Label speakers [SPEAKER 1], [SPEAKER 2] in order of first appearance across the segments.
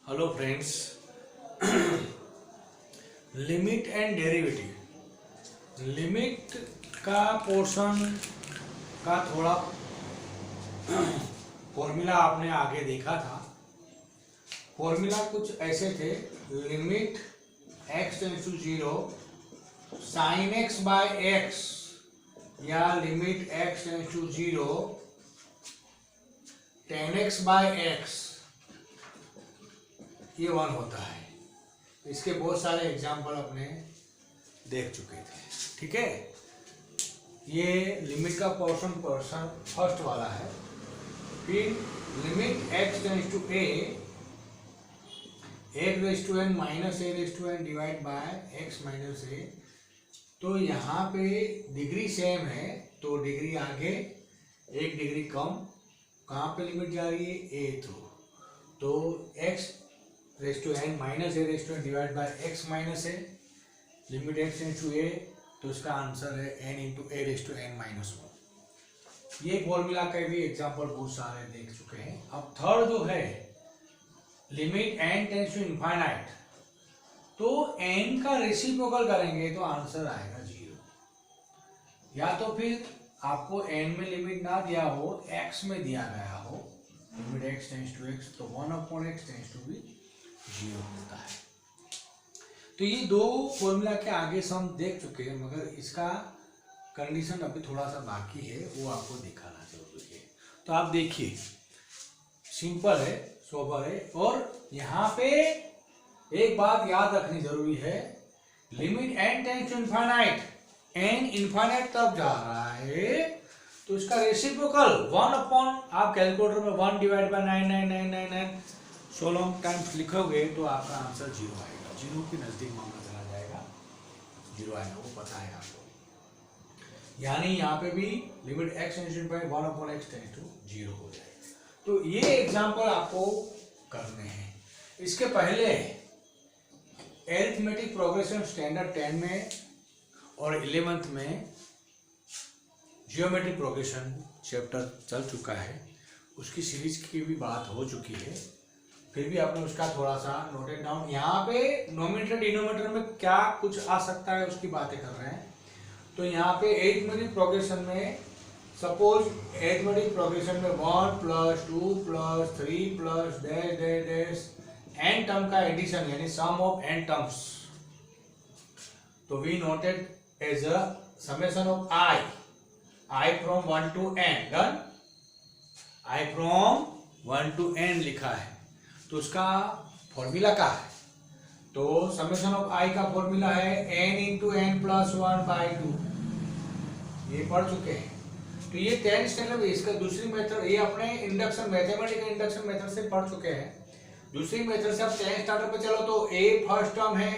[SPEAKER 1] Hello friends. Limit and derivative. Limit का portion का थोड़ा फॉर्मूला आपने आगे देखा था। फॉर्मूला कुछ ऐसे थे, limit x tends to 0 sine x by x, या limit x tends to 0 tan x by x, ये 1 होता है। इसके बहुत सारे एग्जाम्पल अपने देख चुके थे, ठीक है। ये लिमिट का पोर्शन फर्स्ट वाला है। फिर limit x tends to a raise to n minus a raise to n divide by x minus a। तो यहाँ पे डिग्री सेम है तो डिग्री आगे, एक डिग्री कम। कहाँ पे लिमिट जा रही है? a through. तो x raise to n minus a raise to n divide by x minus a, limit x tends to a, तो इसका आंसर है n into a raise to n minus 1। ये फॉर्मूला के भी एग्जाम्पल बहुत सारे देख चुके हैं। अब थर्ड जो है limit n tends to infinite, तो n का रेसिप्रोकल करेंगे तो आंसर आएगा 0। या तो फिर आपको n में लिमिट ना दिया हो, x में दिया गया हो, limit x tends to x, तो 1/x टेंस टू भी 0 होता है। तो ये दो फॉर्मूला के आगे सम देख चुके हैं, मगर इसका कंडीशन अभी थोड़ा सा बाकी है, वो आपको दिखाना जरूरी है। तो आप देखिए, सिंपल है, सोबर है। और यहाँ पे एक बात याद रखनी जरूरी है, limit n tends to infinite, n infinite तब जा रहा है तो इसका रेसिप्रोकल 1 आप कैलकुलेटर में 1 डिवाइड बाय 99999 16 टाइम्स लिखोगे तो आपका आंसर 0 आएगा। 0 के नजदीक मामला चला जाएगा, 0 आएगा, वो पता है आपको। यानी यहाँ पे भी limit x tends to 1/x tends to 0 हो जाएगा। तो ये एग्जांपल आपको करने हैं। इसके पहले अरिथमेटिक प्रोग्रेशन स्टैंडर्ड 10 में और 11th में जियोमेट्रिक प्रोग्रेशन चैप्टर चल चुका है, उसकी सीरीज की भी बात हो चुकी है। फिर भी आपने उसका थोड़ा सा नोटेड डाउन, यहाँ पे नोमिनेटर डिनोमिनेटर में क्या कुछ आ सकता है उसकी बातें कर रहे हैं। तो यहाँ पे अरिथमेटिक प्रोग्रेशन में सपोज अरिथमेटिक प्रोग्रेशन में 1 + 2 + 3 + dash dash dash n term का एडिशन, यानी सम ऑफ n टर्म्स, तो we noted as a summation of i from 1 to n, done. i from 1 to n लिखा है, तो उसका फॉर्मूला क्या है? तो समेशन ऑफ i का फॉर्मूला है n इंटू n प्लस 1/2। ये पढ़ चुके हैं। तो ये 10 स्टैंडर्ड, इसका दूसरी मेथड, ये अपने इंडक्शन, मैथमेटिकल इंडक्शन मेथड से पढ़ चुके हैं। दूसरी मेथड से अब 10 स्टैंडर्ड पे चलो तो a फर्स्ट टर्म है,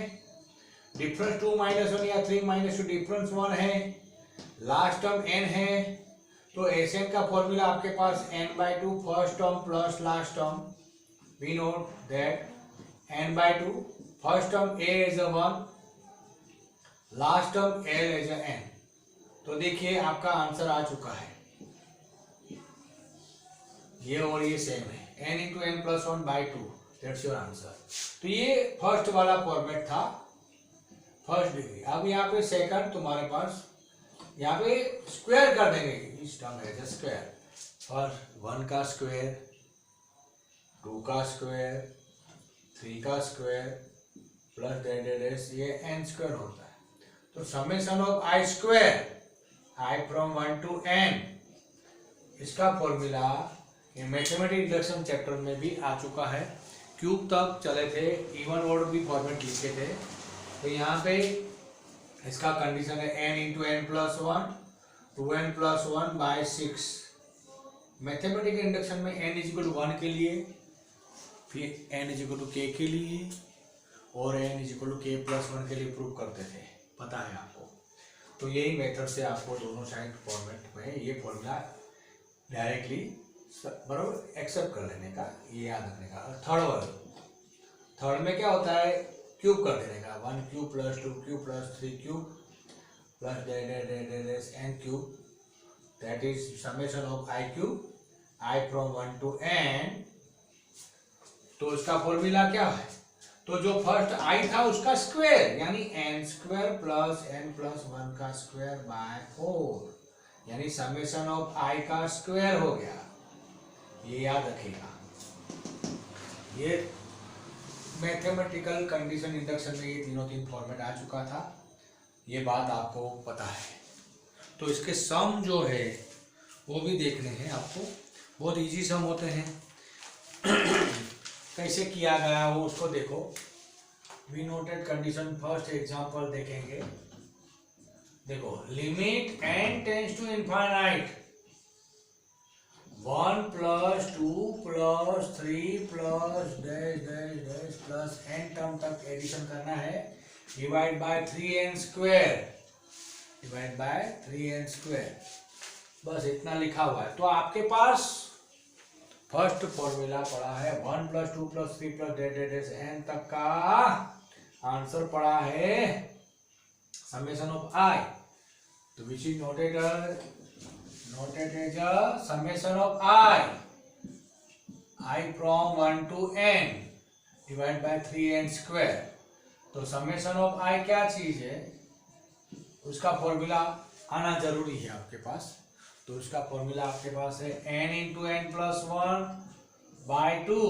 [SPEAKER 1] डिफरेंस 2 - 1 या 3 - 2 डिफरेंस 1 है, लास्ट टर्म n है। तो Sn का फॉर्मूला आपके पास n/2 first term plus last term. We know that n/2 first term a is a 1, last term l is a n। तो देखिए आपका आंसर आ चुका है, ये और ये सेम है, n into n plus 1/2, that's your answer. तो ये फर्स्ट वाला फॉर्मेट था, फर्स्ट डिग्री। अब यहाँ पे सेकंड तुम्हारे पास, यहाँ पे स्क्वायर कर देंगे, इस टर्म है स्क्वायर, फर्स्ट 1 का स्क्वायर, 2 का स्क्वायर, 3 का स्क्वायर प्लस डैश, ये n स्क्वायर होता है। तो summation of i square, i from 1 to n, इसका फॉर्मूला ये मैथमेटिकल इंडक्शन चैप्टर में भी आ चुका है। क्यूब तक चले थे, इवन ऑर्डर भी फॉर्मेट लिखे थे। तो यहाँ पे इसका कंडीशन है n into n plus 1, 2n plus 1/6। Mathematical induction में n = 1 के लिए, फिर n = k के लिए, और n = k + 1 के लिए प्रूव करते थे, पता है आपको। तो यही मेथड से आपको दोनों साइड फॉर्मेट में ये फॉर्मूला डायरेक्टली बराबर एक्सेप्ट कर लेने का, ये याद रखने का। थर्ड में क्या होता है? क्यूब कर देने का, 1 cube + 2 cube + 3 cube plus dash n cube, that is summation of i cube, i from 1 to n तो इसका फॉर्मूला क्या है, तो जो फर्स्ट आई था उसका स्क्वायर यानी n square plus n plus 1 का स्क्वायर बाय 4 यानी समेशन ऑफ i का स्क्वायर हो गया। ये याद रखिएगा, ये मैथमेटिकल कंडीशन इंडक्शन में ये तीन फॉर्मेट आ चुका था, ये बात आपको पता है। तो इसके सम जो है वो भी देखने हैं आपको, बहुत इजी सम होते हैं। कैसे किया गया हो उसको देखो। We noted condition first example देखेंगे। देखो limit n tends to infinite 1 plus 2 plus 3 plus dash dash dash plus n term तक एडिशन करना है, divide by 3n square, divide by 3n square, बस इतना लिखा हुआ है। तो आपके पास फर्स्ट फॉर्मूला पड़ा है 1 plus 2 plus 3 plus dash dash dash n तक का आंसर पड़ा है समेशन ऑफ i, तो which is noted as a summation of I from 1 to n divided by 3n square। तो summation of I क्या चीज है, उसका फॉर्मूला आना जरूरी है आपके पास। तो उसका फॉर्मूला आपके पास है n into n plus 1 by 2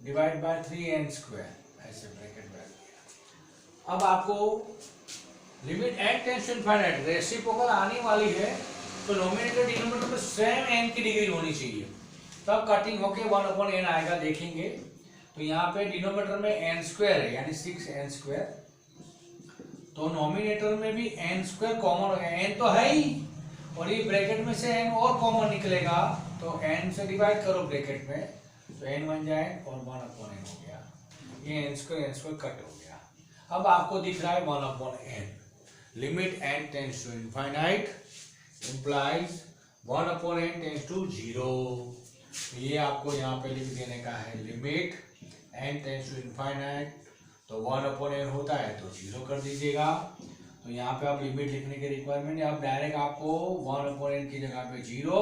[SPEAKER 1] divide by 3n square, ऐसे ब्रैकेट में रख दिया। अब आपको limit n tends to infinite reciprocal आने वाली है, तो नोमिनेटर डिनोमिनेटर में सेम n की डिग्री होनी चाहिए, तब कटिंग होके 1/n आएगा, देखेंगे। तो यहाँ पे डिनोमिनेटर में n स्क्वायर है यानी 6n स्क्वायर, तो नोमिनेटर में भी n स्क्वायर कॉमन हो गया, n तो है ही और ये ब्रैकेट में से n और कॉमन निकलेगा, तो n से डिवाइड करो ब्रैकेट में, तो n बन जाए और 1/n हो गया, ये n स्क्वायर कट हो गया। अब आपको दिख रहा है 1/n, limit n tends to infinite implies 1/n tends to 0। ये आपको यहाँ पे लिख देने का है, limit n tends to infinite, तो 1/n होता है तो 0 कर दीजिएगा। तो यहाँ पे आप लिमिट लिखने की रिक्वायरमेंट है, अब डायरेक्ट आपको 1/n की जगह पे 0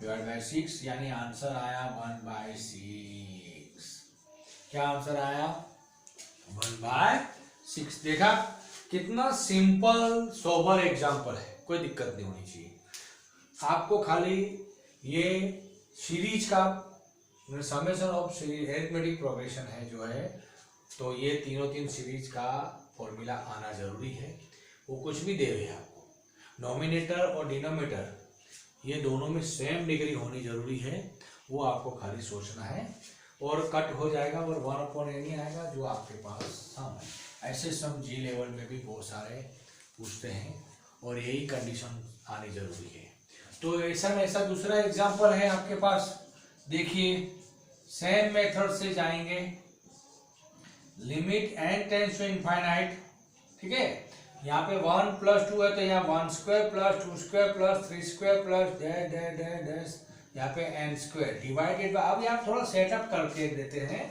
[SPEAKER 1] डिवाइड बाय 6 यानी आंसर आया 1/6। क्या आंसर आया 1/6। देखा कितना सिंपल सोबर एग्जाम्पल है, कोई दिक्कत नहीं होनी चाहिए आपको। खाली ये सीरीज का summation of series arithmetic progression है जो है, तो ये तीन सीरीज का फॉर्मूला आना जरूरी है। वो कुछ भी दे रहे हैं आपको, नोमिनेटर और डिनोमिनेटर ये दोनों में सेम डिग्री होनी जरूरी है, वो आपको खाली सोचना है और कट हो जाएगा और 1/n ही आएगा जो आपके पास सम है। ऐसे सम जी लेवल में भी बहुत सारे पूछते हैं और यही कंडीशन आनी जरूरी है। तो ऐसा दूसरा एग्जांपल है आपके पास, देखिए सेम मेथड से जाएंगे। Limit n tends to infinite, ठीक है, यहाँ पे 1 प्लस 2 है तो यहाँ 1 square plus 2 square plus 3 square plus dash dash dash dash, यहाँ पे n स्क्वायर डिवाइडेड बाय, अब यहाँ थोड़ा सेटअप करके देते हैं।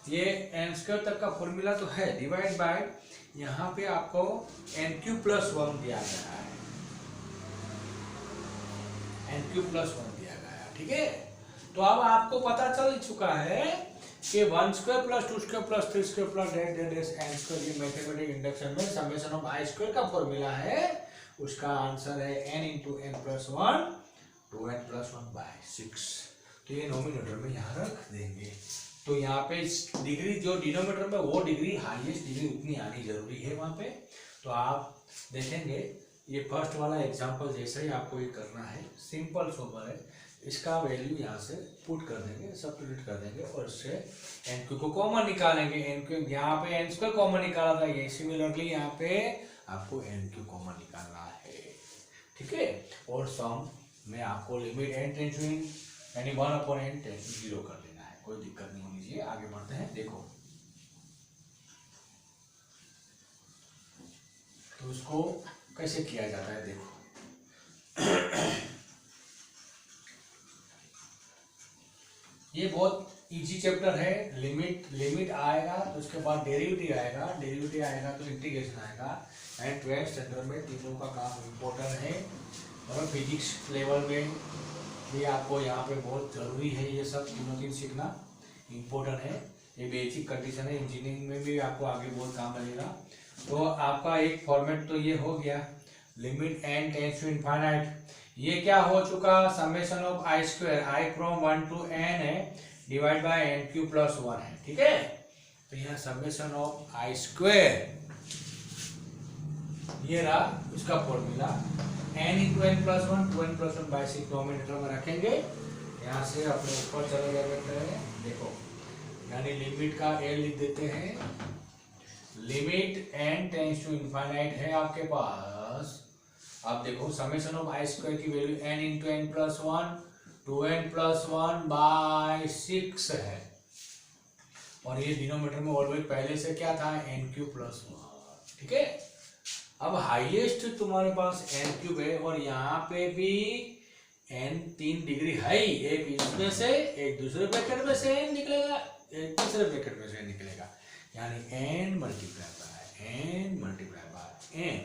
[SPEAKER 1] ये n स्क्वायर तक का फॉर्मूला तो है, डिवाइड बाय यहाँ पे आपको n³ प्लस 1 दिया गया है, n³ प्लस 1 दिया गया है, ठीक है। तो अब आपको पता चल चुका है कि 1 square plus 2 square plus 3 square plus dash dash dash n square, ये मैथमेटिकल इंडक्शन में समेशन ऑफ i स्क्वायर का फॉर्मूला है, उसका आंसर है n into n plus 1 2n plus 1/6। तो ये नोमिनेटर में यहाँ रख देंगे। तो यहाँ पे डिग्री जो डिनोमिनेटर में वो डिग्री हाईएस्ट डिग्री उतनी आनी जरूरी है वहाँ पे। तो आप देखेंगे ये फर्स्ट वाला एग्जांपल जैसा ही आपको ये करना है, सिंपल सोबर है। इसका वैल्यू यहाँ से पुट कर देंगे, सब्स्टिट्यूट कर देंगे और इससे n³ को कॉमन निकालेंगे। n³ यहाँ पे n स्क्वायर कॉमन निकाला था, ये सिमिलरली यहाँ पे आपको n³ कॉमन निकालना है, ठीक है। और सम में आपको लिमिट n टेंड्स टू यानी 1/n टेंड्स टू 0 कर देना है, कोई दिक्कत नहीं होनी चाहिए। आगे बढ़ते हैं, देखो तो उसको कैसे किया जाता है, देखो ये बहुत इजी चैप्टर है। लिमिट आएगा तो उसके बाद डेरिवेटिव आएगा तो इंटीग्रेशन आएगा, एंड 12th स्टैंडर्ड में तीनों का काम इम्पोर्टेंट है और फिजिक्स लेवल में भी आपको यहाँ पे बहुत ज़रूरी है, ये सब तीनों सीखना इम्पोर्टेंट है। ये बेसिक कंडीशन है, इंजीनियरिंग में भी आपको आगे बहुत काम लगेगा। तो आपका एक फॉर्मेट तो ये हो गया, limit n tends to infinite. ये क्या हो चुका, summation of i square, i from 1 to n है, divide by n cube plus 1 है, ठीक है। तो यहाँ समेशन ऑफ आई स्क्वायर, ये रहा उसका formula, n into n plus one, 2n plus 1 by 6 denominator में रखेंगे। यहाँ से अपने ऊपर चले जाते हैं, देखो यानी लिमिट का a लिख देते हैं, limit n tends to infinite है आपके पास। अब देखो समेशन ऑफ आई स्क्वायर की value n into n plus 1, 2n plus 1 by 6 है, और ये डिनोमिनेटर में ऑलवेज पहले से क्या था, n क्यूब प्लस 1, ठीक है। अब हाईएस्ट तुम्हारे पास n क्यूब है, और यहाँ पे भी n 3 डिग्री है ही, एक इसमें से, एक दूसरे ब्रैकेट में से n निकलेगा, एक तीसरे ब्रैकेट में से n निकलेगा, यानी n मल्टीप्लाई बाय n।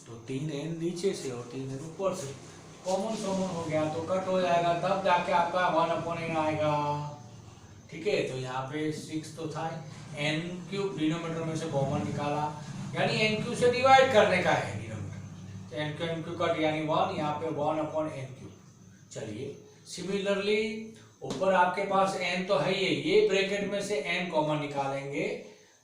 [SPEAKER 1] तो 3n नीचे से और 3n ऊपर से, कॉमन हो गया तो कट हो जाएगा, तब जाके आपका 1/n आएगा, ठीक है। तो यहाँ पे 6 तो था, n क्यूब डिनोमिनेटर में से कॉमन निकाला, यानी n क्यूब से डिवाइड करने का है डिनोमिनेटर, n क्यूब कट यानी 1, यहाँ पे 1/n क्यूब। चलिए सिमिलरली ऊपर आपके पास n तो है ही, ये ब्रैकेट में से n कॉमन निकालेंगे,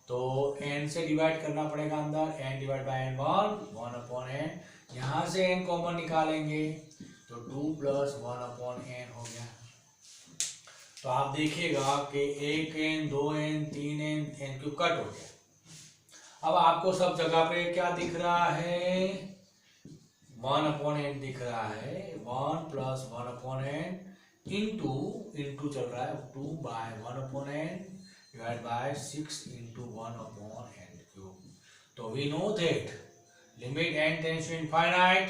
[SPEAKER 1] तो n से डिवाइड करना पड़ेगा अंदर, n divide by n 1/n, यहाँ से n कॉमन निकालेंगे तो 2 प्लस 1/n हो गया। तो आप देखिएगा कि 1n 2n 3n n cube cut हो गया। अब आपको सब जगह पे क्या दिख रहा है, 1/n दिख रहा है, 1 प्लस 1/n इंटू चल रहा है 2 by 1/n divide by 6 into 1/n cube. तो we know that limit n tends to infinite,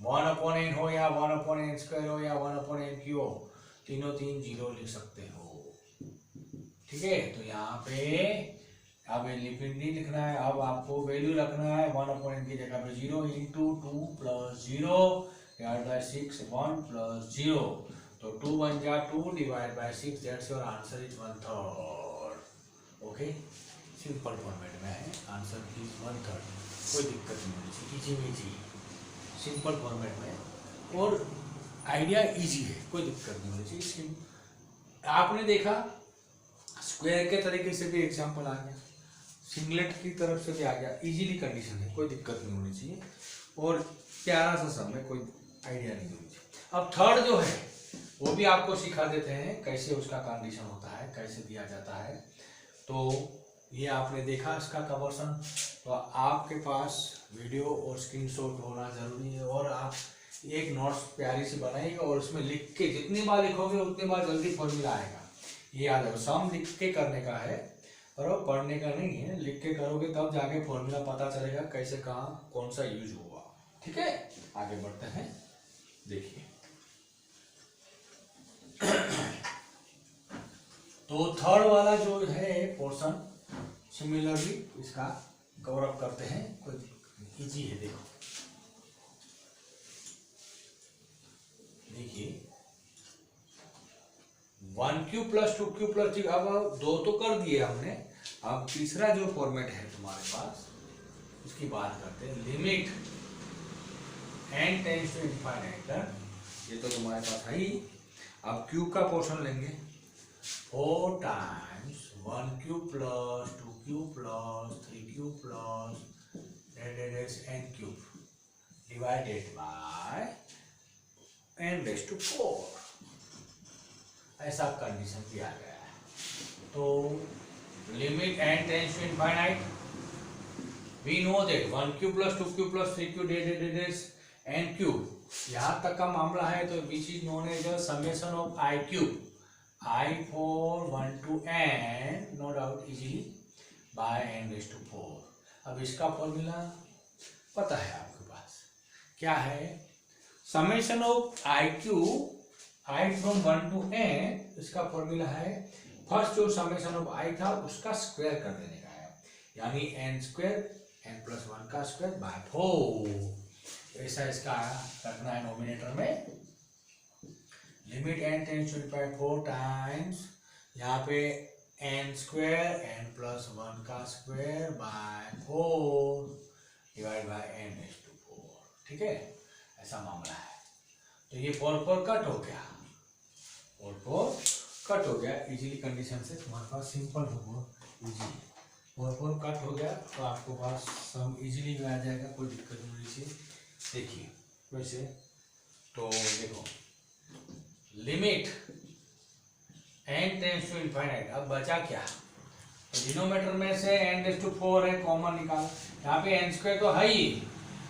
[SPEAKER 1] 1/n हो या 1/n स्क्वायर हो या 1/n क्यूब हो, तीनों 3 जीरो लिख सकते हो, ठीक है। तो यहाँ पे अब लिमिट नहीं लिखना है, अब आपको वैल्यू रखना है 1/n की जगह पे 0 into 2 plus 0 divide by 6, 1 plus 0, तो 2 बन जा 2 divide by 6, that's your answer is 1/3। Okay, simple format में है, आंसर इज 1/3, कोई दिक्कत नहीं होनी चाहिए, इजी सिंपल फॉर्मेट में, और आइडिया इजी है, कोई दिक्कत नहीं होनी चाहिए। आपने देखा स्क्वायर के तरीके से भी एग्जाम्पल आ गया, सिंगलेट की तरफ से भी आ गया, इजीली कंडीशन है, कोई दिक्कत नहीं होनी चाहिए, और प्यारा सा सब में कोई आइडिया नहीं होनी चाहिए। अब थर्ड जो है वो भी आपको सिखा देते हैं कैसे उसका कंडीशन होता है, कैसे दिया जाता है। तो ये आपने देखा इसका कवर्सन, तो आपके पास वीडियो और स्क्रीनशॉट होना जरूरी है, और आप एक नोट्स प्यारी सी बनाइएगा, और उसमें लिख के जितनी बार लिखोगे उतनी बार जल्दी फॉर्मूला आएगा, ये याद है। सम लिख के करने का है, और वो पढ़ने का नहीं है, लिख के करोगे तब जाके फॉर्मूला पता चलेगा कैसे कहाँ कौन सा यूज हुआ, ठीक है। आगे बढ़ते हैं, देखिए तो थर्ड वाला जो है पोर्शन, सिमिलरली इसका कवर अप करते हैं, कोई इजी है। देखिए 1 क्यूब प्लस 2 क्यूब प्लस 3, अब 2 तो कर दिए हमने, अब तीसरा जो फॉर्मेट है तुम्हारे पास उसकी बात करते हैं, limit n tends to infinite, ये तो तुम्हारे पास है ही। अब क्यूब का पोर्शन लेंगे, 4 times 1 cube plus 2 cube plus 3 cube plus n cube divided by n raise to 4, ऐसा कंडीशन दिया गया है। तो limit n tends to infinite, we know that 1 cube plus 2 cube plus 3 cube n cube, यहाँ तक का मामला है, तो which is known as summation of i cube, i for 1 to n, no doubt easily, by n raise to 4। अब इसका formula पता है आपके पास, क्या है, summation of i cube, i from 1 to n, इसका फॉर्मूला है, फर्स्ट जो समेशन ऑफ i था उसका स्क्वायर कर देने का है, यानी n स्क्वायर n प्लस 1 का स्क्वायर बाय 4, ऐसा इसका रखना है नोमिनेटर में। Limit n tends to 4 times, यहाँ पे एन स्क्वायर एन प्लस 1 का square by 4 divide by n raise to 4। ठीक है, ऐसा मामला है। तो ये 4 कट हो गया, 4 कट हो गया इजीली कंडीशन से। तुम्हारे पास सिंपल होगा इजी, 4 कट हो गया तो आपको पास सम इजीली में आ जाएगा, कोई दिक्कत नहीं है। देखिए वैसे तो देखो limit n tends to infinite. अब बचा क्या, तो डिनोमिनेटर में से n रेज़ टू 4 है, कॉमन निकाल। यहाँ पे n स्क्वायर तो है ही,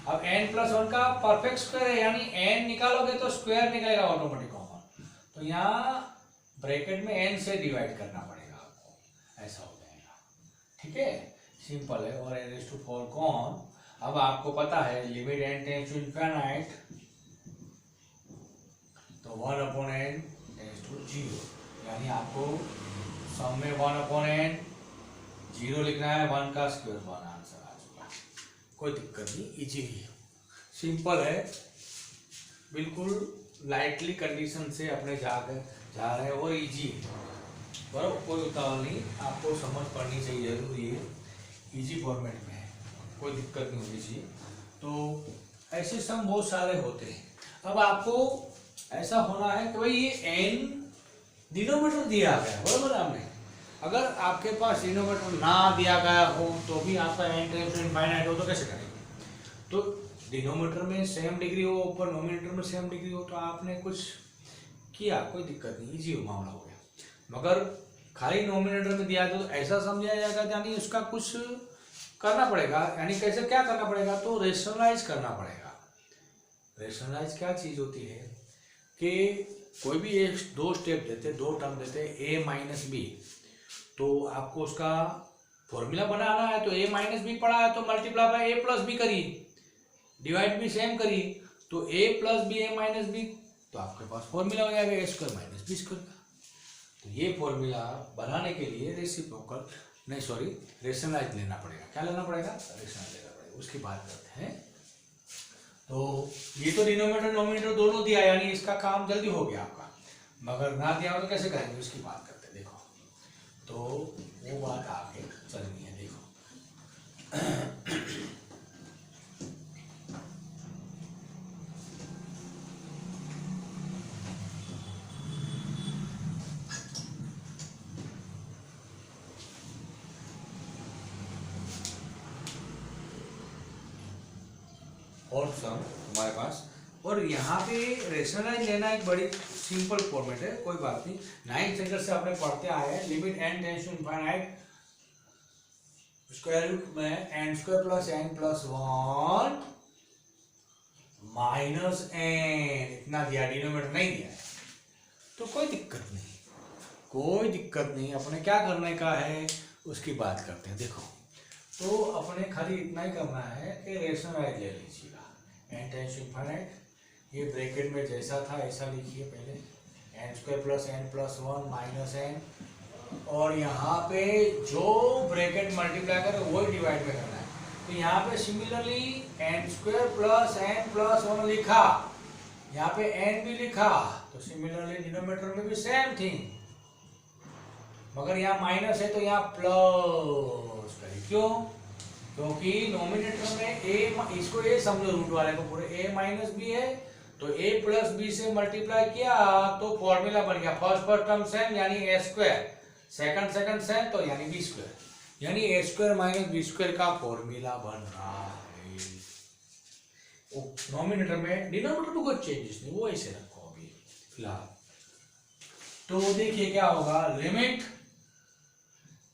[SPEAKER 1] अब n प्लस 1 का परफेक्ट स्क्वायर है, यानी n निकालोगे तो स्क्वायर निकलेगा ऑटोमेटिक कॉमन। तो यहाँ ब्रैकेट में n से डिवाइड करना पड़ेगा आपको, ऐसा हो जाएगा। ठीक है, सिंपल है। और n रेज़ टू 4 कॉमन। अब आपको पता है limit n tends to infinite, तो 1/n टेंड्स टू 0, यानी आपको सम में 1/n 0 लिखना है, 1 का स्क्वायर 1 आंसर आ चुका। कोई दिक्कत नहीं, इजीली सिंपल है, बिल्कुल लाइटली कंडीशन से अपने जा रहे हैं और इजी बराबर, कोई उतावल नहीं, आपको समझ पड़नी चाहिए जरूरी है, इजी फॉर्मेट में है, कोई दिक्कत नहीं होनी चाहिए। तो ऐसे सम बहुत सारे होते हैं। अब आपको ऐसा होना है कि भाई ये n डिनोमिनेटर दिया गया बराबर आपने, अगर आपके पास डिनोमिनेटर ना दिया गया हो तो भी आपका n टेंड्स टू इनफाइनाइट हो तो कैसे करेंगे। तो डिनोमिनेटर में सेम डिग्री हो, ऊपर नोमिनेटर में सेम डिग्री हो, तो आपने कुछ किया, कोई दिक्कत नहीं, इजी मामला हो गया। मगर खाली नोमिनेटर में दिया तो ऐसा समझा जाएगा, यानी उसका कुछ करना पड़ेगा, यानी कैसे क्या करना पड़ेगा, तो रेशनलाइज करना पड़ेगा। रेशनलाइज क्या चीज होती है कि कोई भी एक दो स्टेप देते, दो टर्म देते a माइनस बी, तो आपको उसका फॉर्मूला बनाना है। तो a माइनस बी पढ़ा है तो multiply by a plus b करिए, डिवाइड भी सेम करिए, तो a plus b a minus b, तो आपके पास फॉर्मूला हो जाएगा a square minus b square का। तो ये फॉर्मूला बनाने के लिए रेशनलाइज लेना पड़ेगा। क्या लेना पड़ेगा, रेशनलाइज लेना पड़ेगा, उसकी बात करते हैं। तो ये तो डिनोमिनेटर नोमिनेटर दोनों दिया, यानी इसका काम जल्दी हो गया आपका। मगर ना दिया हो तो कैसे करेंगे, उसकी बात करते हैं। देखो तो वो बात आगे चलनी है। देखो और सम हमारे पास, और यहाँ पे रेशनलाइज लेना एक बड़ी सिंपल फॉर्मेट है, कोई बात नहीं। 9th स्टैंडर्ड से आपने पढ़ते आए हैं, limit n tends to infinite square root में n square plus n plus 1 minus n, इतना दिया, डिनोमिनेटर नहीं दिया है, तो कोई दिक्कत नहीं, कोई दिक्कत नहीं। अपने क्या करने का है उसकी बात करते हैं। देखो तो अपने खाली इतना ही करना है कि रेशनलाइज ले लीजिएगा, n टेंड्स टू इनफाइनाइट, ये ब्रैकेट में जैसा था ऐसा लिखिए पहले, n square plus n plus 1 minus n, और यहाँ पे जो ब्रैकेट मल्टीप्लाई करे वही डिवाइड में करना है। तो यहाँ पे similarly n square plus n plus 1 लिखा, यहाँ पे n भी लिखा, तो सिमिलरली डिनोमिनेटर में भी सेम थिंग, मगर यहाँ माइनस है तो यहाँ प्लस करें। क्यों, क्योंकि नोमिनेटर में a, इसको a समझो रूट वाले को पूरे, a माइनस बी है, तो a प्लस बी से मल्टीप्लाई किया तो फॉर्मूला बन गया, फर्स्ट टर्म सेम यानी a स्क्वायर, सेकंड सेम तो यानी बी स्क्वायर, यानी a square minus b square का फॉर्मूला बन रहा है। नोमिनेटर में, डिनोमिनेटर में कोई चेंजेस नहीं, वो ऐसे रखो अभी फिलहाल। तो देखिए क्या होगा, limit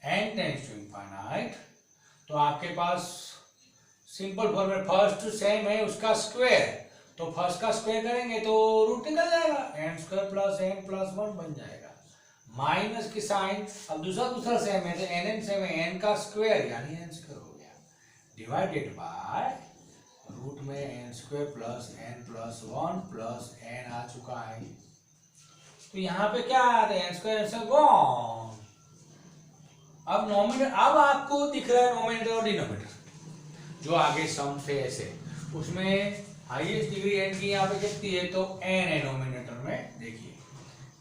[SPEAKER 1] n tends to infinite, तो आपके पास सिंपल फॉर्मूला, फर्स्ट सेम है उसका स्क्वायर, तो फर्स्ट का स्क्वायर करेंगे तो रूट निकल जाएगा, n square plus n plus 1 बन जाएगा, माइनस की साइन, अब दूसरा सेम है तो n सेम है, n का स्क्वायर यानी n स्क्वायर हो गया, डिवाइडेड बाय रूट में n square plus n plus 1 plus n आ चुका है। तो यहाँ पे क्या आ रहा है, n स्क्वायर से 1। अब नोमिनेटर, अब आपको दिख रहा है नोमिनेटर और डिनोमिनेटर, जो आगे सम थे ऐसे, उसमें हाईएस्ट डिग्री n की यहाँ पे कितनी है, तो n है नोमिनेटर में। देखिए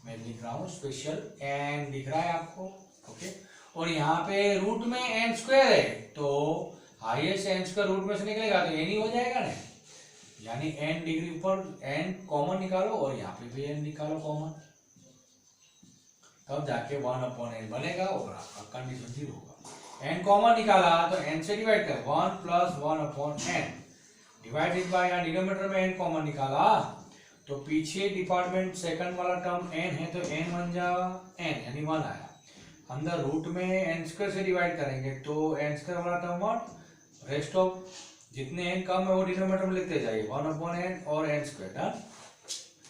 [SPEAKER 1] मैं लिख रहा हूँ स्पेशल n दिख रहा है आपको, ओके। और यहाँ पे रूट में एन स्क्वायर है, तो हाईएस्ट एन स्क्वायर रूट में से निकलेगा तो एन ही हो जाएगा ना, यानी एन डिग्री ऊपर एन कॉमन निकालो और यहाँ पे भी एन निकालो कॉमन, तब जाके 1/n बनेगा और आपका कंडीशन 0 होगा। एन कॉमन निकाला तो एन से डिवाइड कर 1 + 1/n डिवाइडेड बाय, यहाँ डिनोमिनेटर में एन कॉमन निकाला तो पीछे डिपार्टमेंट सेकंड वाला टर्म एन है तो एन बन जा एन यानी 1 आया, अंदर रूट में एन स्क्वायर से डिवाइड करेंगे तो एन स्क्वायर वाला टर्म 1, रेस्ट ऑफ जितने एन कम है वो डिनोमिनेटर में लिखते जाइए 1/n और n square, done,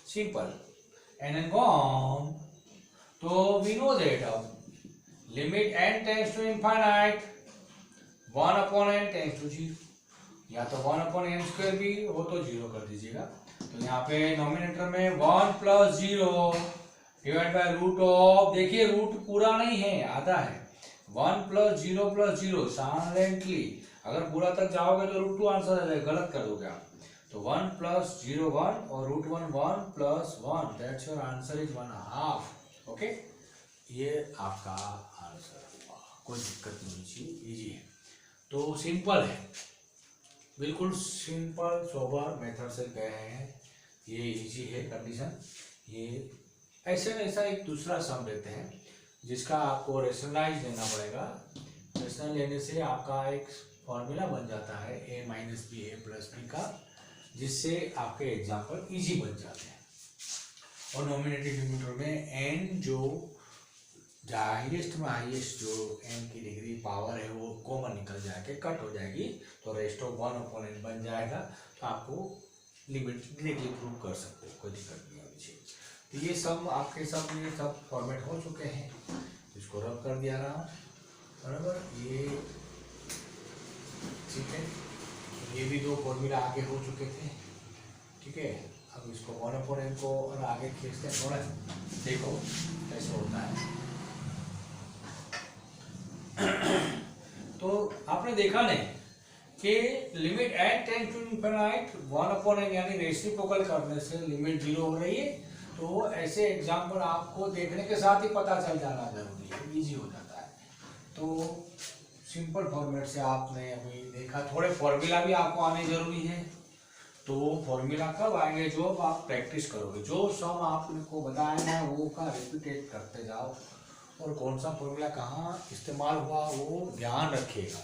[SPEAKER 1] simple, n gone. तो वी नो दैट अब limit n tends to infinite 1/n tends to 0, या तो 1/n स्क्वायर भी हो तो 0 कर दीजिएगा। तो यहाँ पे नॉमिनेटर में 1 + 0 डिवाइड बाय रूट ऑफ, देखिए रूट पूरा नहीं है आधा है, 1 + 0 + 0 साइलेंटली, अगर पूरा तक जाओगे तो √2 आंसर आ जाएगा, गलत कर दोगे आप, तो 1 + 0 1 और √1 1 + 1, that's your answer is 1/2। Okay, ये आपका आंसर हुआ, कोई दिक्कत नहीं चाहिए, इजी है, तो सिंपल है, बिल्कुल सिंपल सोबर मेथड से कह रहे हैं, ये इजी है कंडीशन। ये ऐसे में ऐसा एक दूसरा सम लेते हैं जिसका आपको रेशनलाइज देना पड़ेगा, रेशनल लेने से आपका एक फॉर्मूला बन जाता है a - b a + b का, जिससे आपके एग्जाम्पल इजी बन जाते हैं। और नॉमिनेटर डिनोमिनेटर में n जो हाईएस्ट में हाईएस्ट जो n की डिग्री पावर है वो कॉमन निकल जाएगी, कट हो जाएगी, तो रेस्ट ऑफ 1/n बन जाएगा, तो आपको लिमिट डायरेक्टली प्रूव कर सकते हो, कोई दिक्कत नहीं होनी चाहिए। तो ये सब आपके सब ये सब फॉर्मेट हो चुके हैं, इसको रब कर दिया रहा हूँ, बराबर, ये ठीक है, ये भी 2 फॉर्मूला आगे हो चुके थे, ठीक है। अब इसको 1/n को और आगे खींचते हैं थोड़ा, देखो कैसे होता है। तो आपने देखा नहीं कि limit n tends to infinite 1/n यानी रेसिप्रोकल करने से लिमिट 0 हो रही है, तो ऐसे एग्जाम्पल आपको देखने के साथ ही पता चल जाना जरूरी है, इजी हो जाता है। तो सिंपल फॉर्मेट से आपने अभी देखा, थोड़े फॉर्मूला भी आपको आने जरूरी है, तो फॉर्मूला कब आएंगे, जो आप प्रैक्टिस करोगे, जो सम आपको बताया है वो का रिपीटेट करते जाओ, और कौन सा फॉर्मूला कहाँ इस्तेमाल हुआ वो ध्यान रखिएगा,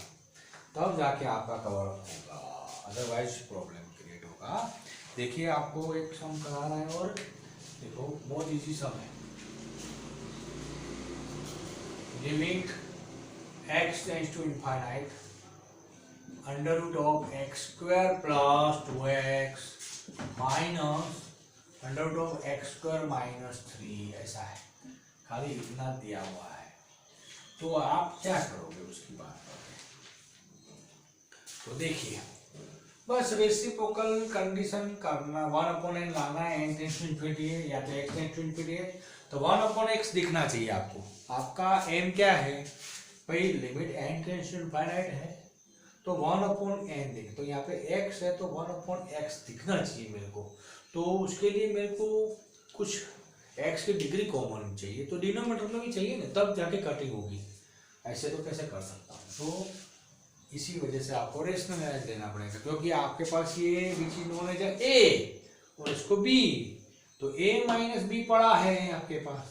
[SPEAKER 1] तब जाके आपका कवर होगा, अदरवाइज प्रॉब्लम क्रिएट होगा। देखिए आपको एक सम करा रहा है, और देखो बहुत इजी सम है, limit x tends to infinite √(x² + 2x minus √(x² - 3), ऐसा है, खाली इतना दिया हुआ है, तो आप क्या करोगे उसकी बात करोगे। तो देखिए बस रेसिप्रोकल कंडीशन करना, 1/n लाना है, n टेंड्स टू इनफिनिटी है या तो x टेंड्स टू इनफिनिटी है, तो 1/x दिखना चाहिए आपको, आपका m क्या है भाई, limit n tends to infinite है तो 1/n दिखे, तो यहाँ पे x है तो 1/x दिखना चाहिए मेरे को, तो उसके लिए मेरे को कुछ x की डिग्री कॉमन चाहिए, तो डिनोमिनेटर में भी चाहिए ना, तब जाके कटिंग होगी, ऐसे तो कैसे कर सकता हूँ। तो इसी वजह से आपको रेशनलाइज देना पड़ेगा, क्योंकि आपके पास ये which is known as a और इसको b, तो a - b पड़ा है आपके पास,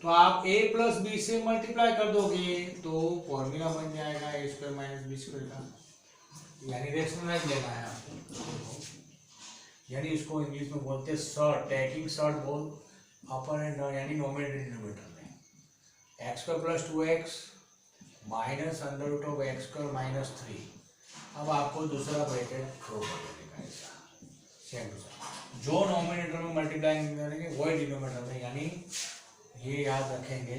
[SPEAKER 1] तो आप a + b से मल्टीप्लाई कर दोगे तो फॉर्मूला बन जाएगा a² - b² का, यानी रेशनलाइज लेना है आपको, यानी इसको इंग्लिश में बोलते हैं शॉर्ट, टेकिंग शॉर्ट बोल अपर एंड डाउन, यानी नॉमिनेटर डिनोमिनेटर में x² + 2x माइनस √(x² - 3), अब आपको दूसरा ब्रैकेट थ्रो कर देने का, ऐसा सेम टू सेम, जो नॉमिनेटर में मल्टीप्लाई करेंगे वही डिनोमिनेटर में, यानी ये याद रखेंगे,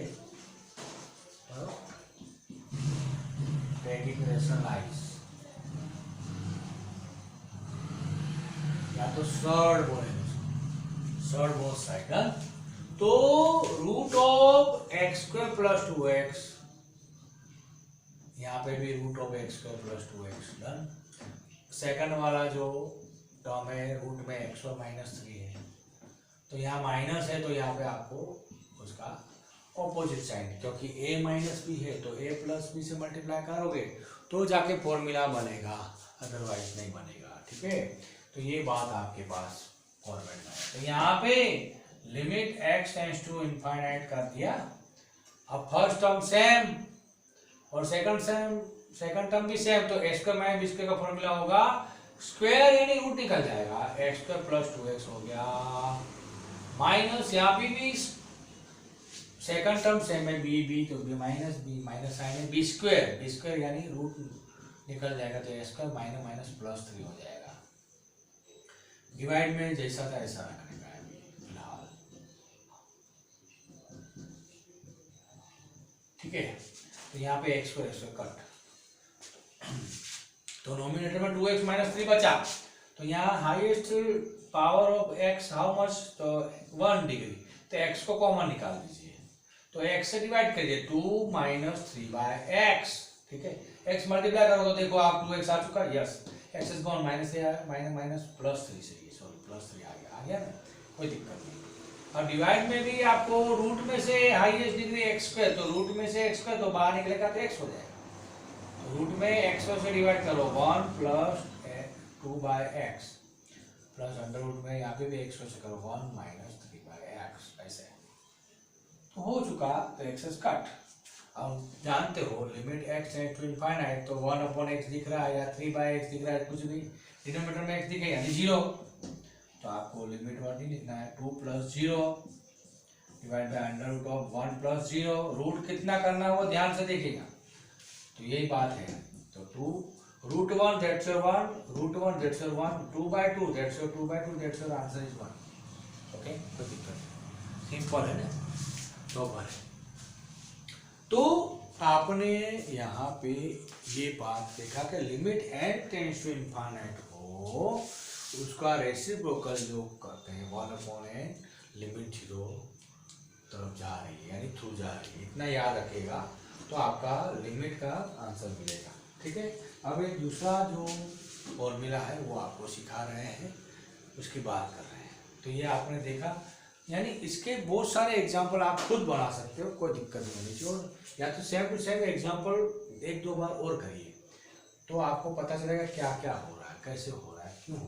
[SPEAKER 1] टेकिंग रेशनलाइज, या तो शॉर्ट बोलेंगे, शॉर्ट बोथ साइड, तो √(x² + 2x), यहाँ पे भी √(x² + 2x), डन। सेकंड वाला जो टर्म है रूट में x² - 3 है, तो यहाँ माइनस है तो यहाँ पे आपको उसका ऑपोजिट साइड, क्योंकि a माइनस बी है तो a प्लस बी से मल्टीप्लाई करोगे तो जाके फॉर्मूला बनेगा, अदरवाइज नहीं बनेगा। ठीक है, तो ये बात आपके पास फॉर्मेट में है। तो यहाँ पे limit x tends to infinite कर दिया। अब फर्स्ट टर्म सेम और सेकंड टर्म भी सेम, तो a square minus b square का फॉर्मूला होगा स्क्वायर यानी रूट निकल जाएगा, एक्स स्क्वायर प्लस 2x हो गया, माइनस यहाँ भी सेकंड टर्म सेम है बी तो बी माइनस साइन है बी स्क्वायर यानी रूट निकल जाएगा, तो x square minus minus plus 3 हो जाएगा। डिवाइड में जैसा था ऐसा रखने का है फिलहाल। ठीक है, तो यहाँ पे एक्स स्क्वायर कट, तो नोमिनेटर में 2x माइनस 3 बचा, तो यहाँ highest power of x how much, तो 1 डिग्री, तो x को कॉमन निकाल दीजिए, तो x से डिवाइड करिए 2 माइनस 3 बाय x। ठीक है, x मल्टीप्लाई करो तो देखो आप 2x आ चुका, yes x is gone, minus minus plus 3 से, सॉरी प्लस 3 आ गया ना, कोई दिक्कत नहीं। और डिवाइड में भी आपको रूट में से हाईएस्ट डिग्री x स्क्वायर, तो रूट में से x स्क्वायर तो बाहर निकलेगा तो x हो जाएगा, रूट में x से डिवाइड करो 1 plus 2 by x plus under root में यहाँ पे भी x से करो 1 माइनस 3 बाय एक्स, ऐसे तो हो चुका, तो एक्सेस कट। अब जानते हो limit x tends to infinite, तो 1 अपॉन x दिख रहा है या 3 बाय x दिख रहा है, कुछ भी डिनोमिनेटर में x दिखे यानी 0, तो आपको लिमिट 1 नहीं लिखना है, 2 plus 0 divide by under root of 1 plus 0, root कितना करना है वो ध्यान से देखिएगा, तो यही बात है। तो 2 root 1 that's your 1, root 1 that's your 1, 2 by 2 that's your 2 by 2, that's your answer is 1। Okay, कोई दिक्कत नहीं, सिंपल है ना, तो भले। तो आपने यहाँ पे ये बात देखा कि limit n tends to infinite हो, उसका रेसिप्रोकल जो करते हैं 1/n, लिमिट 0 तरफ जा रही है यानी थ्रू जा रही है, इतना याद रखिएगा, तो आपका लिमिट का आंसर मिलेगा। ठीक है, अब एक दूसरा जो फॉर्मूला है वो आपको सिखा रहे हैं, उसकी बात कर रहे हैं। तो ये आपने देखा, यानी इसके बहुत सारे एग्जाम्पल आप खुद बना सकते हो, कोई दिक्कत नहीं होनी चाहिए, और या तो सेम टू सेम एग्जाम्पल 1-2 बार और करिए, तो आपको पता चलेगा क्या क्या हो रहा है, कैसे हो रहा है, क्यों,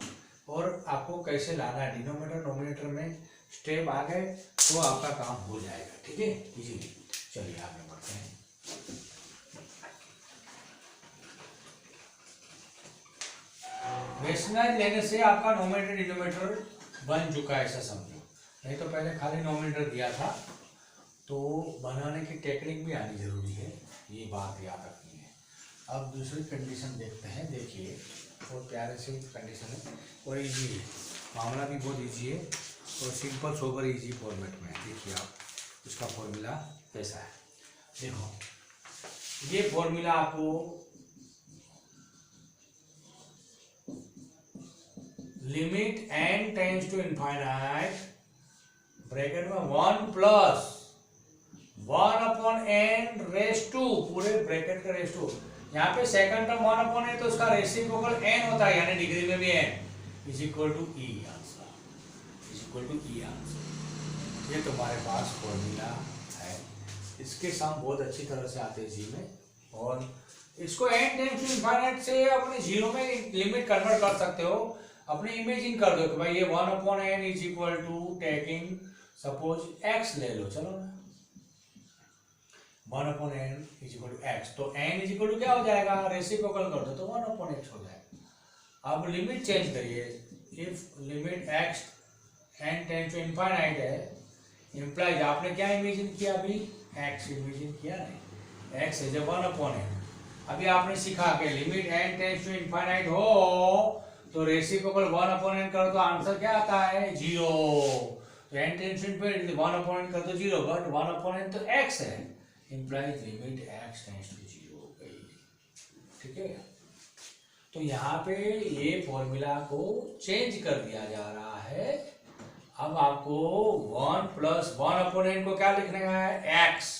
[SPEAKER 1] और आपको कैसे लाना है डिनोमिनेटर नोमिनेटर में, स्टेप आ गए तो आपका काम हो जाएगा। ठीक है, इजीली। चलिए आगे बढ़ते हैं। रेशनलाइज लेने से आपका नोमिनेटर डिनोमिनेटर बन चुका है, ऐसा समझो, नहीं तो पहले खाली नोमिनेटर दिया था, तो बनाने की टेक्निक भी आनी जरूरी है, ये बात याद रखनी है। अब दूसरी कंडीशन देखते हैं, देखिए बहुत प्यारे से कंडीशन है और इजी है, मामला भी बहुत इजी है और सिंपल सोबर इजी फॉर्मेट में है। देखिए आप उसका फॉर्मूला कैसा है, देखो ये फॉर्मूला आपको limit n tends to infinite bracket में 1 प्लस 1/n रेस टू, पूरे ब्रैकेट का रेस टू, यहाँ पे सेकंड टर्म 1/n है तो उसका रेसिप्रोकल n होता है, यानी डिग्री में भी n is equal to e answer, is equal to e answer. ये तुम्हारे पास फॉर्मूला है, इसके सम बहुत अच्छी तरह से आते हैं जी में, और इसको n टेंड्स टू इनफाइनाइट से अपने जीरो में लिमिट कन्वर्ट कर सकते हो, अपने इमेजिन कर दो कि भाई ये 1/n is equal to taking suppose x ले लो, चलो ना 1/n is equal to x, तो n इज इक्वल टू क्या हो जाएगा, रेसिप्रोकल कर दो तो 1/x हो जाएगा। अब लिमिट चेंज करिए, if limit x n tends to infinite है, इंप्लाइज आपने क्या इमेजिन किया, अभी x इमेजिन किया नहीं, x इज 1/n। अभी आपने सीखा कि limit n tends to infinite हो तो रेसिप्रोकल 1/n करो तो आंसर क्या आता है, 0। तो n tends to infinite 1/n कर दो 0, बट 1/n तो x है, implies limit x tends to 0 हो गई। ठीक है, तो यहाँ पे ये फॉर्मूला को चेंज कर दिया जा रहा है। अब आपको 1 प्लस 1/n को क्या लिखने का है, x,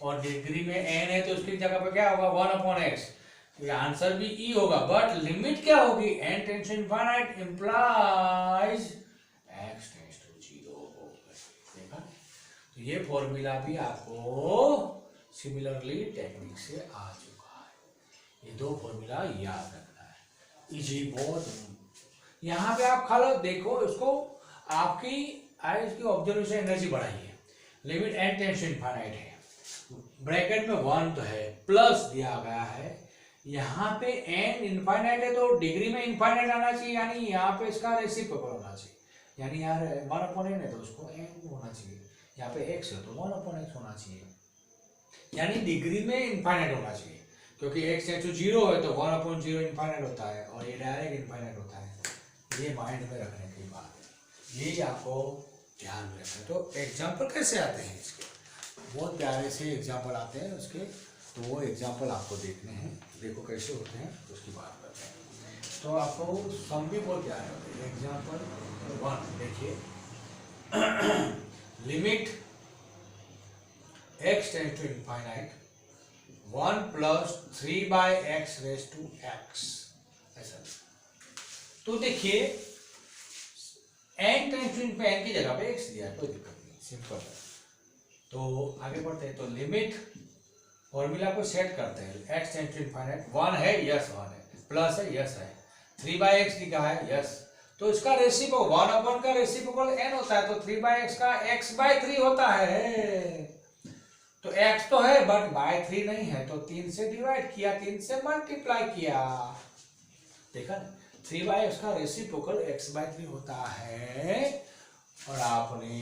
[SPEAKER 1] और डिग्री में n है तो उसकी जगह पे क्या होगा 1/x, तो ये आंसर भी e होगा, बट लिमिट क्या होगी, n tends to infinite implies x tends to 0 हो गई। देखा, ये फॉर्मूला भी आपको सिमिलरली टेक्निक से आ चुका है। ये दो फॉर्मूला याद रखना है, इजी बहुत। यहाँ पे आप खाली देखो इसको, आपकी इसकी ऑब्जर्वेशन एनर्जी बढ़ाइए। Limit n tends to infinite है, ब्रैकेट में 1 तो है, प्लस दिया गया है। यहाँ पे n इनफाइनाइट है तो डिग्री में इनफाइनाइट आना चाहिए, यानी यहाँ पे इसका रेसिप्रोकल होना चाहिए। यानी यार 1/n है तो उसको n होना चाहिए, यहाँ पे x है तो 1/x होना चाहिए, यानी डिग्री में इनफाइनाइट होना चाहिए। क्योंकि x टेंड्स टू 0 है तो 1/0 इनफाइनाइट होता है और ये डायरेक्ट इनफाइनाइट होता है। ये माइंड में रखने की बात है, ये आपको ध्यान में रखना। तो एग्जाम्पल कैसे आते हैं इसके, बहुत प्यारे से एग्जाम्पल आते हैं उसके, तो वो एग्जाम्पल आपको देखने हैं। देखो कैसे होते हैं उसकी बात करते हैं। तो आपको सम भी बहुत प्यारे होते हैं। एग्जाम्पल 1 देखिए, limit x tends to infinite 1 plus 3/x raise to x, ऐसा। तो देखिए n टेंड्स टू इनफाइनाइट की जगह पे x दिया है, कोई दिक्कत नहीं, सिंपल है। तो आगे बढ़ते हैं। तो लिमिट फॉर्मूला को सेट करते हैं। x टेंड्स टू इनफाइनाइट 1 है, यस 1 है, प्लस है, यस है, 3/x लिखा है, यस। तो इसका रेसिप्रोकल 1/n का रेसिप्रोकल n होता है, तो 3/x का x/3 होता है। तो x तो है बट बाय 3 नहीं है, तो 3 से डिवाइड किया, 3 से मल्टीप्लाई किया, देखा ना। 3/x का रेसिप्रोकल x/3 होता है और आपने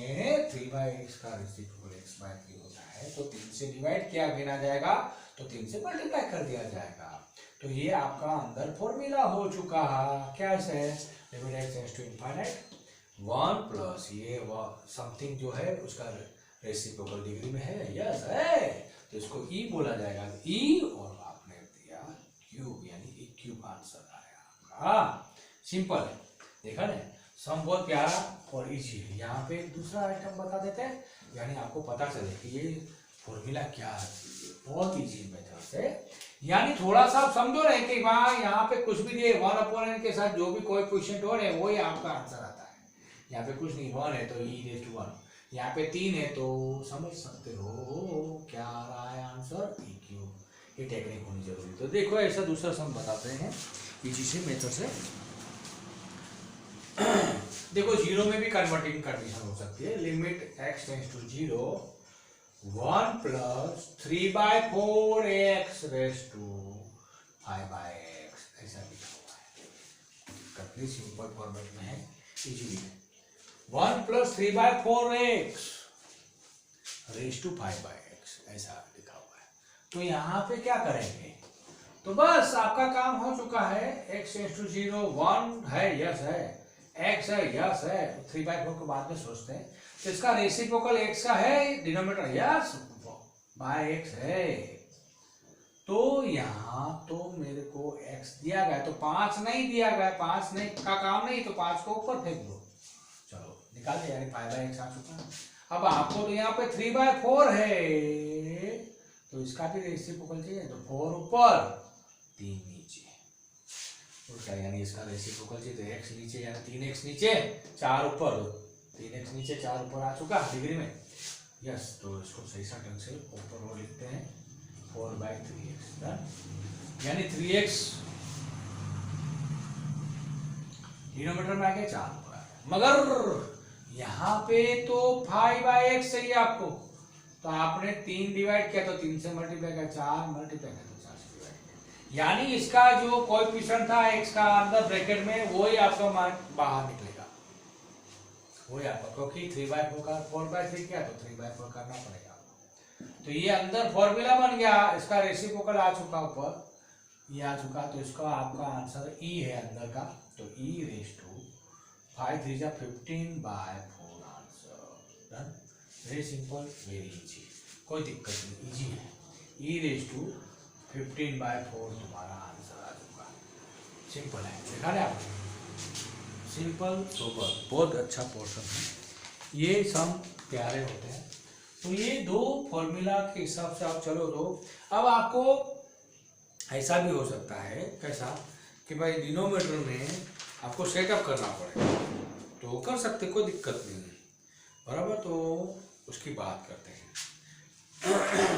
[SPEAKER 1] 3/x का रेसिप्रोकल x/3 होता है, तो 3 से डिवाइड किया, गिना जाएगा, तो 3 से मल्टीप्लाई कर दिया जाएगा। तो ये आपका अंदर फॉर्मूला हो चुका है। क्या है, limit x tends to infinite 1 plus ये समथिंग जो है उसका रेसिप्रोकल डिग्री में है, यस है, तो इसको e बोला जाएगा, e और आपने दिया क्यूब, यानी e क्यूब आंसर आया आपका। सिंपल है, देखा ना। सम बहुत प्यारा और इजी है। यहाँ पे दूसरा आइटम बता देते हैं, यानी आपको पता चले कि ये फॉर्मूला क्या है। बहुत इजी मेथड से, यानी थोड़ा सा आप समझो रहे कि वहाँ यहाँ पे कुछ भी दिए 1/n के साथ जो भी कोएफिशिएंट हो रहे हैं वही आपका आंसर आता है। यहाँ पे कुछ नहीं, 1 है तो e⁻⁴, यहाँ पे 3 है तो समझ सकते हो क्या आ रहा है आंसर, e³। ये टेक्निक होनी जरूरी। तो देखो ऐसा दूसरा सम बताते हैं इजी से मेथड से। देखो 0 में भी कन्वर्टिंग कंडीशन हो सकती है। Limit x tends to 0 1 plus 3/4x raise to 5/x, ऐसा लिखा हुआ है। कंप्लीट सिंपल फॉर्मेट में है, इजीली है। 1 plus 3/4x raise to 5/x, ऐसा लिखा हुआ है। तो यहाँ पे क्या करेंगे, तो बस आपका काम हो चुका है। x टेंड्स टू 0 1 है, यस है, x है, यस है, 3/4 को बाद में सोचते हैं। तो इसका रेसिप्रोकल x का है, डिनोमिनेटर यस बाय x है। तो यहाँ तो मेरे को x दिया गया, तो 5 नहीं दिया गया, 5 नहीं का काम नहीं, तो 5 को ऊपर फेंक दो, चलो निकाल दिया, यानी 5/x आ चुका है। अब आपको तो यहाँ पे 3/4 है, तो इसका भी रेसिप्रोकल चाहिए, तो 4 ऊपर 3 नीचे, उसका यानी इसका रेसिप्रोकल चाहिए, तो x नीचे, यानी 3x नीचे 4 ऊपर, 3x नीचे 4 ऊपर आ चुका डिग्री में, यस। तो इसको सही सा ढंग से ऊपर वो लिखते हैं 4/3x, यानी 3x डिनोमिनेटर में आ गया, 4 ऊपर आ गया। मगर यहाँ पे तो 5/x चाहिए आपको, तो आपने 3 डिवाइड किया, तो 3 से मल्टीप्लाई किया, 4 मल्टीप्लाई किया, तो 4 से डिवाइड किया, यानी इसका जो कोएफिशिएंट था x का अंदर ब्रैकेट में, वही आपका मान बाहर निकलेगा, वही आपका, क्योंकि 3/4 का 4/3 किया, तो 3/4 करना पड़ेगा। तो ये अंदर फॉर्मूला बन गया, इसका रेसिप्रोकल आ चुका ऊपर, ये आ चुका, तो इसका आपका आंसर e है अंदर का, तो e रेज़ टू 5 3 जा 15/4 answer. Done, very simple, very easy, कोई दिक्कत नहीं, इजी है। e रेज़ टू 15/4 तुम्हारा आंसर आ चुका, सिंपल है, देखा ना आपने, सिंपल सोबर, बहुत अच्छा पोर्शन है। ये सम प्यारे होते हैं। तो ये दो फॉर्मूला के हिसाब से आप चलो। तो अब आपको ऐसा भी हो सकता है, कैसा कि भाई डिनोमिनेटर में आपको सेटअप करना पड़ेगा, तो कर सकते, कोई दिक्कत नहीं है, बराबर। तो उसकी बात करते हैं।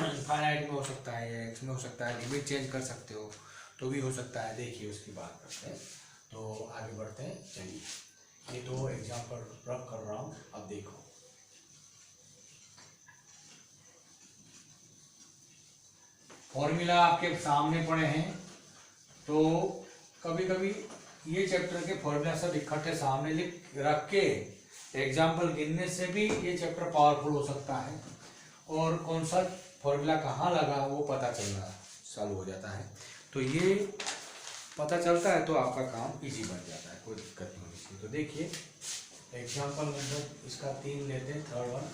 [SPEAKER 1] इनफाइनाइट में हो सकता है, एक्स में हो सकता है, लिमिट चेंज कर सकते हो तो भी हो सकता है। देखिए उसकी बात करते हैं, तो आगे बढ़ते हैं। चलिए ये दो एग्जाम्पल रब कर रहा हूँ, अब देखो। फॉर्मूला आपके सामने पड़े हैं, तो कभी कभी ये चैप्टर के फॉर्मूला सब इकट्ठे सामने लिख रख के एग्जाम्पल गिनने से भी ये चैप्टर पावरफुल हो सकता है, और कौन सा फॉर्मूला कहाँ लगा वो पता चलना चालू हो जाता है। तो ये पता चलता है तो आपका काम इजी बन जाता है, कोई दिक्कत नहीं होती। तो देखिए एग्जाम्पल नंबर इसका 3 लेते हैं, third one.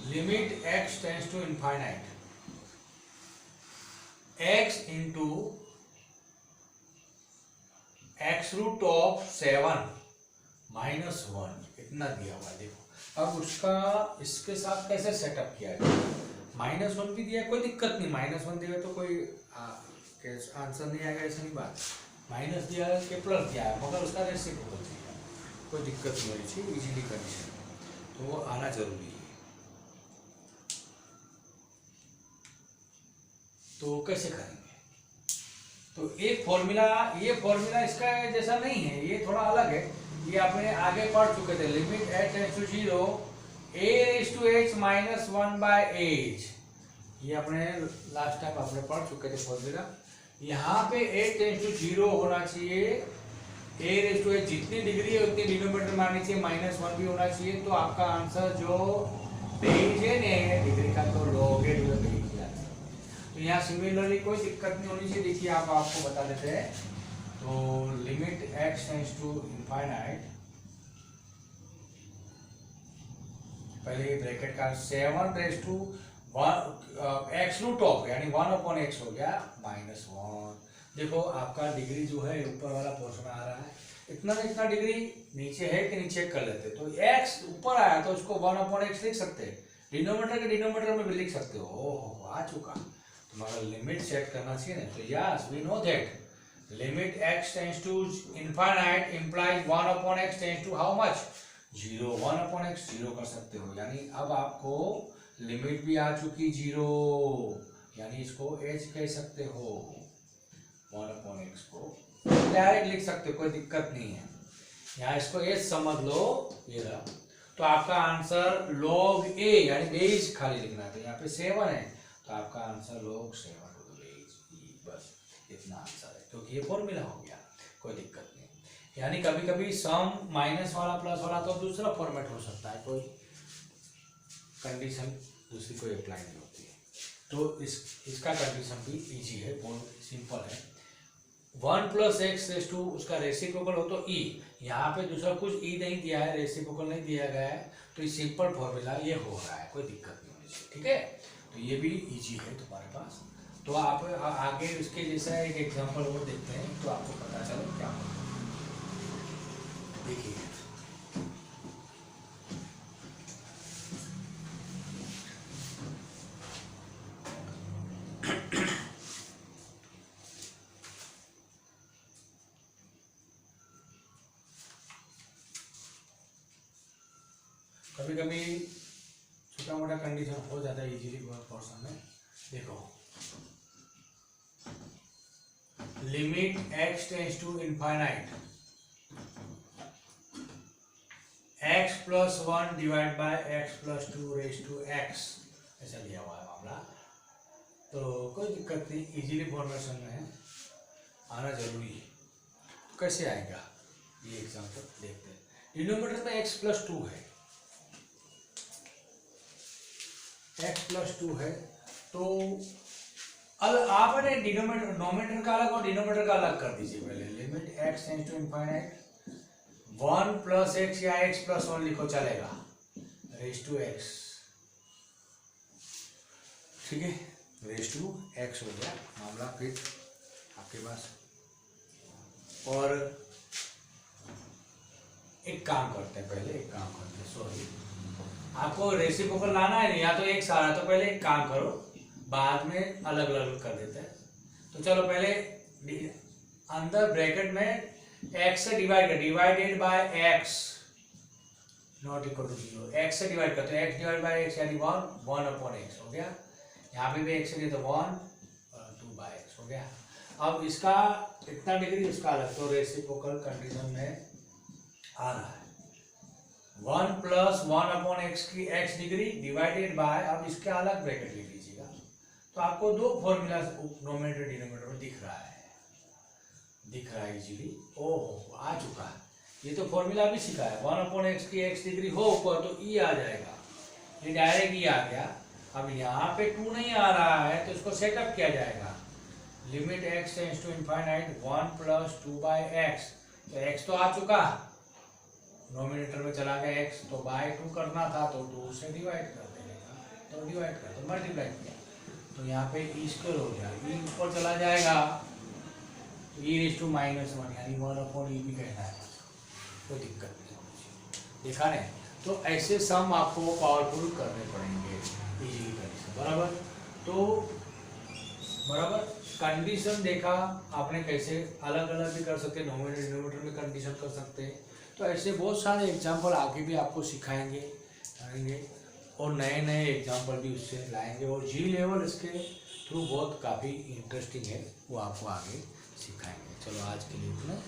[SPEAKER 1] Limit x tends to infinite, x into x root of 7 minus 1 इतना दिया हुआ है। देखो अब उसका इसके साथ कैसे सेटअप किया जाए। -1 भी दिया, कोई दिक्कत नहीं, -1 दिया तो कोई आंसर नहीं आएगा, ऐसा नहीं बात। माइनस दिया है कि प्लस दिया है, मगर उसका रेसिप्रोकल चाहिए, कोई दिक्कत नहीं होनी चाहिए, इजीली कंडीशन तो वो आना जरूरी है। तो कैसे करेंगे, तो एक फॉर्मूला, ये फॉर्मूला इसका जैसा नहीं है, ये थोड़ा अलग है। ये आपने आगे पढ़ चुके थे, limit h tends to 0 a raise to h minus 1 by h, ये अपने लास्ट टाइम आपने पढ़ चुके थे फॉर्मूला। यहाँ पे a टेंड्स टू 0 होना चाहिए, a रेज़ टू h जितनी डिग्री है उतनी डिनोमिनेटर माननी चाहिए, -1 भी होना चाहिए। तो आपका आंसर जो बेस है ना डिग्री का, तो लॉगेरिथम बेस है। तो यहाँ सिमिलरली कोई दिक्कत नहीं होनी चाहिए। देखिए आपको बता देते हैं, तो limit x tends to infinite, पहले ये ब्रैकेट का 7 raise to 1 x root of यानी 1/x हो गया -1। देखो आपका डिग्री जो है ऊपर वाला पोर्शन आ रहा है, इतना इतना डिग्री नीचे है कि नहीं चेक कर लेते। तो x ऊपर आया तो उसको 1/x लिख सकते हैं, डिनोमिनेटर के डिनोमिनेटर में भी लिख सकते हो। ओहो आ चुका, तो मगर लिमिट सेट करना चाहिए ना। तो yes we know that limit x tends to infinite implies 1/x tends to how much 0, 1/x 0 कर सकते हो। यानी अब आपको लिमिट भी आ चुकी 0, यानी इसको h कह सकते हो, 1/x को डायरेक्ट लिख सकते हो, कोई दिक्कत नहीं है। यहाँ इसको h समझ लो, ये रहा। तो आपका आंसर log a यानी बेस खाली लिखना है, तो यहाँ पे 7 है तो आपका answer log 7 to the base e, बस इतना आंसर है, क्योंकि ये फॉर्मूला हो गया, कोई दिक्कत नहीं। यानी कभी कभी सम माइनस वाला प्लस वाला तो दूसरा फॉर्मेट हो सकता है, कोई कंडीशन दूसरी कोई अप्लाई नहीं होती है। तो इसका कंडीशन भी इजी है, बहुत सिंपल है। 1 + x रेज़ टू उसका रेसिप्रोकल हो तो e, यहाँ पे दूसरा कुछ e नहीं दिया है, रेसिप्रोकल नहीं दिया गया है, तो ये सिंपल फॉर्मूला ये हो रहा है, कोई दिक्कत नहीं होनी चाहिए। ठीक है, तो ये भी इजी है तुम्हारे पास। तो आप आगे उसके जैसा एक एग्जांपल और देखते हैं, तो आपको पता चले क्या होगा। देखिए कभी कभी छोटा मोटा कंडीशन हो जाता है इजीली पोर्शन में। देखो limit x tends to infinite x + 1 divide by x + 2 raise to x, ऐसा लिया हुआ है मामला। तो कोई दिक्कत नहीं, इजीली फॉर्मेशन में है, आना जरूरी है। तो कैसे आएगा ये एग्जांपल देखते हैं। डिनोमिनेटर में x + 2 है, x + 2 है, तो आपने डिनोमिनेटर नोमिनेटर का अलग और डिनोमिनेटर का अलग कर दीजिए। पहले limit x tends to infinite 1 + x या x + 1 लिखो चलेगा, रेज़ टू x, ठीक है, रेज़ टू x हो गया मामला फिर आपके पास। और एक काम करते हैं, पहले एक काम करते हैं, सॉरी आपको रेसिप्रोकल लाना है, या तो एक सारा, तो पहले एक काम करो, बाद में अलग अलग कर देते हैं। तो चलो पहले अंदर ब्रैकेट में x से डिवाइड कर, divided by x, not equal to 0, x से डिवाइड करते हैं, एक्स डिवाइड बाई एक्स यानी 1 अपॉन एक्स हो गया। यहाँ पे भी एक्स से तो 1 और 2 बाई एक्स हो गया। अब इसका इतना डिग्री उसका अलग, तो रेसिप्रोकल कंडीशन में आ रहा है 1 + 1 अपॉन एक्स की एक्स डिग्री डिवाइडेड बाय, अब इसके अलग ब्रैकेट लिख लीजिएगा, तो आपको दो फॉर्मूला नोमिनेटर डिनोमिनेटर में दिख रहा है इजीली। ओहो आ चुका है, ये तो फॉर्मूला भी सीखा है, 1 अपॉन एक्स की एक्स डिग्री हो ऊपर तो ई आ जाएगा, ये डायरेक्ट ई आ गया। अब यहाँ पे 2 नहीं आ रहा है तो इसको सेटअप किया जाएगा, limit x tends to infinite 1 + 2 by x, तो x तो आ चुका, नोमिनेटर में चला गया x, तो बाय 2 करना था तो 2 से डिवाइड कर देगा, तो डिवाइड कर दो, मल्टीप्लाई किया तो यहाँ पे e² हो गया, e ऊपर चला जाएगा तो e⁻⁻1 यानी 1 अपॉन e भी कहना है, कोई दिक्कत नहीं होगी, देखा नहीं। तो ऐसे सम आपको पावरफुल करने पड़ेंगे इजीली कंडीशन, बराबर। तो बराबर कंडीशन देखा आपने, कैसे अलग अलग भी कर सकते, नोमिनेटर डिनोमिनेटर में कंडीशन कर सकते हैं। तो ऐसे बहुत सारे एग्जाम्पल आगे भी आपको सिखाएंगे और नए नए एग्जाम्पल भी उससे लाएंगे, और जी लेवल इसके थ्रू बहुत काफ़ी इंटरेस्टिंग है, वो आपको आगे सिखाएंगे। चलो आज के लिए इतना।